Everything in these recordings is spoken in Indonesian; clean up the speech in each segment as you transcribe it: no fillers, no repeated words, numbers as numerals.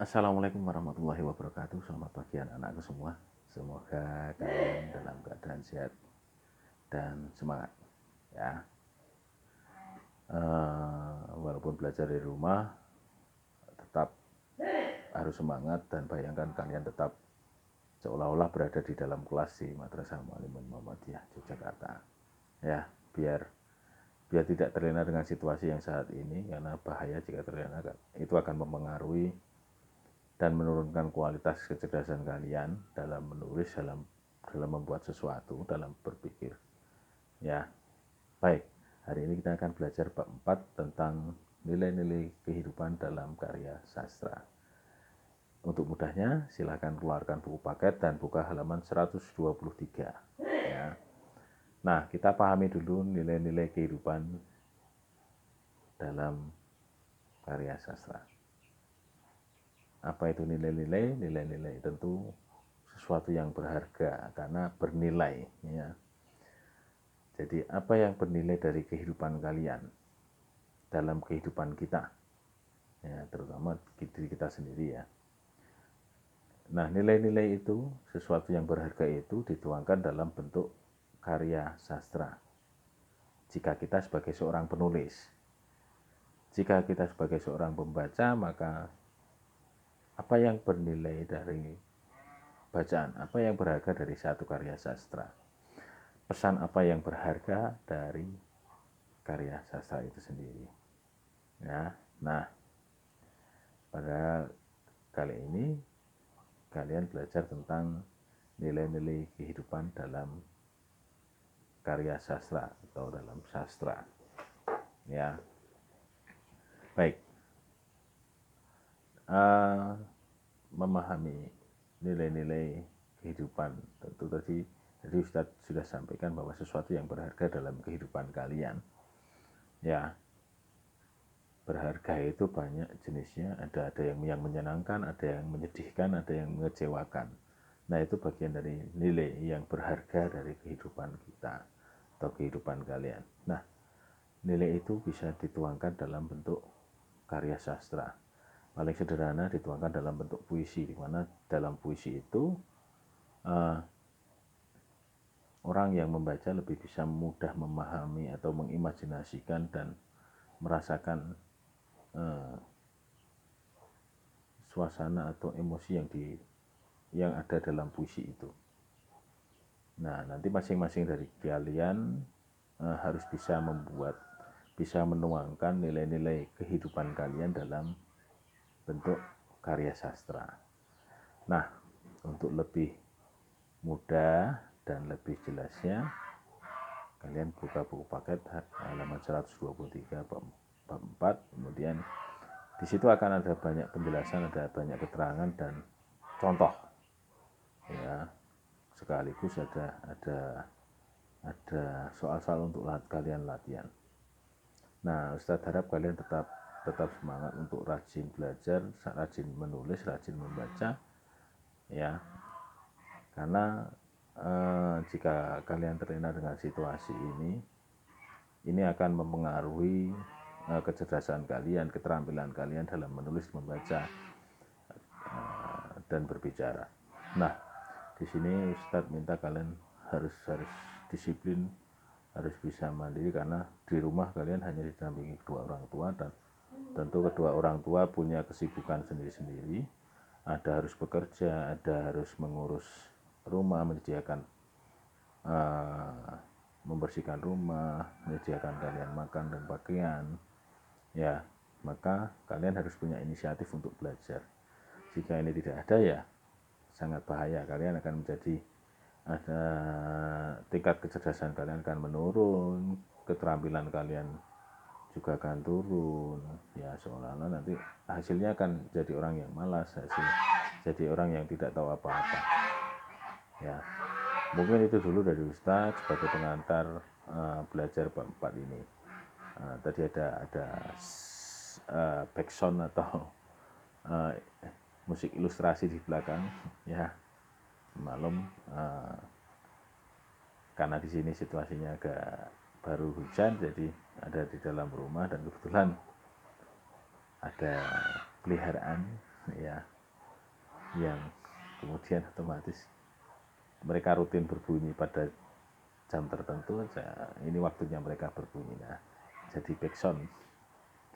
Assalamualaikum warahmatullahi wabarakatuh. Selamat pagi anak-anakku semua. Semoga kalian dalam keadaan sehat dan semangat ya. Walaupun belajar di rumah, tetap harus semangat dan bayangkan kalian tetap seolah-olah berada di dalam kelas di Madrasah Muallimun Muhammadiyah Yogyakarta. Ya, biar tidak terlena dengan situasi yang saat ini, karena bahaya jika terlena itu akan mempengaruhi dan menurunkan kualitas kecerdasan kalian dalam menulis, dalam membuat sesuatu, dalam berpikir. Ya, baik. Hari ini kita akan belajar bab 4 tentang nilai-nilai kehidupan dalam karya sastra. Untuk mudahnya, silakan keluarkan buku paket dan buka halaman 123. Ya. Nah, kita pahami dulu nilai-nilai kehidupan dalam karya sastra. Apa itu nilai-nilai? Nilai-nilai tentu sesuatu yang berharga karena bernilai. Ya. Jadi apa yang bernilai dari kehidupan kalian dalam kehidupan kita, ya, terutama diri kita sendiri ya. Nah, nilai-nilai itu, sesuatu yang berharga itu dituangkan dalam bentuk karya sastra. Jika kita sebagai seorang penulis, jika kita sebagai seorang pembaca, maka apa yang bernilai dari bacaan, apa yang berharga dari satu karya sastra, pesan apa yang berharga dari karya sastra itu sendiri. Ya, nah, pada kali ini kalian belajar tentang nilai-nilai kehidupan dalam karya sastra atau dalam sastra. Ya, baik. Memahami nilai-nilai kehidupan tentu tadi Ustadz sudah sampaikan bahwa sesuatu yang berharga dalam kehidupan kalian. Ya, berharga itu banyak jenisnya, ada yang menyenangkan, ada yang menyedihkan, ada yang mengecewakan. Nah, itu bagian dari nilai yang berharga dari kehidupan kita atau kehidupan kalian. Nah, nilai itu bisa dituangkan dalam bentuk karya sastra. Paling sederhana dituangkan dalam bentuk puisi, di mana dalam puisi itu orang yang membaca lebih bisa mudah memahami atau mengimajinasikan dan merasakan suasana atau emosi yang ada dalam puisi itu. Nah, nanti masing-masing dari kalian harus bisa menuangkan nilai-nilai kehidupan kalian dalam bentuk karya sastra. Nah, untuk lebih mudah dan lebih jelasnya, kalian buka buku paket halaman 123 bab 4, kemudian di situ akan ada banyak penjelasan, ada banyak keterangan dan contoh. Ya, sekaligus ada soal-soal untuk kalian latihan. Nah, Ustadz harap kalian tetap semangat untuk rajin belajar, rajin menulis, rajin membaca, ya. Karena jika kalian terlena dengan situasi ini akan mempengaruhi kecerdasan kalian, keterampilan kalian dalam menulis, membaca, dan berbicara. Nah, di sini Ustadz minta kalian harus disiplin, harus bisa mandiri, karena di rumah kalian hanya didampingi kedua orang tua, dan tentu kedua orang tua punya kesibukan sendiri-sendiri. Ada harus bekerja, ada harus mengurus rumah, membersihkan rumah, menyediakan kalian makan dan pakaian. Ya, maka kalian harus punya inisiatif untuk belajar. Jika ini tidak ada, ya sangat bahaya. Kalian akan ada tingkat kecerdasan kalian akan menurun, keterampilan kalian juga akan turun. Ya, seolah-olah nanti hasilnya akan jadi orang yang malas, jadi orang yang tidak tahu apa-apa. Ya, mungkin itu dulu dari Ustadz sebagai pengantar belajar bab 4 ini. Tadi ada backsound atau musik ilustrasi di belakang, ya. Malum karena di sini situasinya agak baru hujan, jadi ada di dalam rumah, dan kebetulan ada peliharaan ya, yang kemudian otomatis mereka rutin berbunyi pada jam tertentu aja, ini waktunya mereka berbunyi. Nah, jadi backsound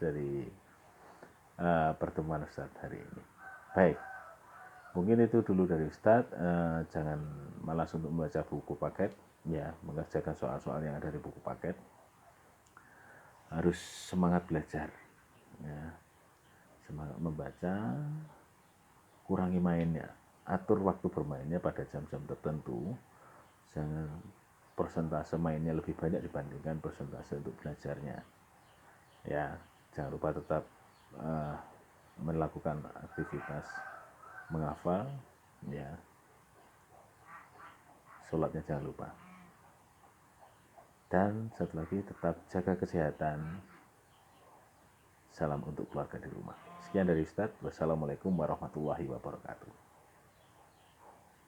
dari pertemuan Ustadz hari ini. Baik, mungkin itu dulu dari Ustadz. Jangan malas untuk membaca buku paket, ya, mengerjakan soal-soal yang ada di buku paket. Harus semangat belajar, ya, semangat membaca, kurangi mainnya, atur waktu bermainnya pada jam-jam tertentu. Jangan persentase mainnya lebih banyak dibandingkan persentase untuk belajarnya. Ya, jangan lupa tetap melakukan aktivitas menghafal, ya, sholatnya jangan lupa. Dan satu lagi, tetap jaga kesehatan. Salam untuk keluarga di rumah. Sekian dari Ustadz. Wassalamualaikum warahmatullahi wabarakatuh.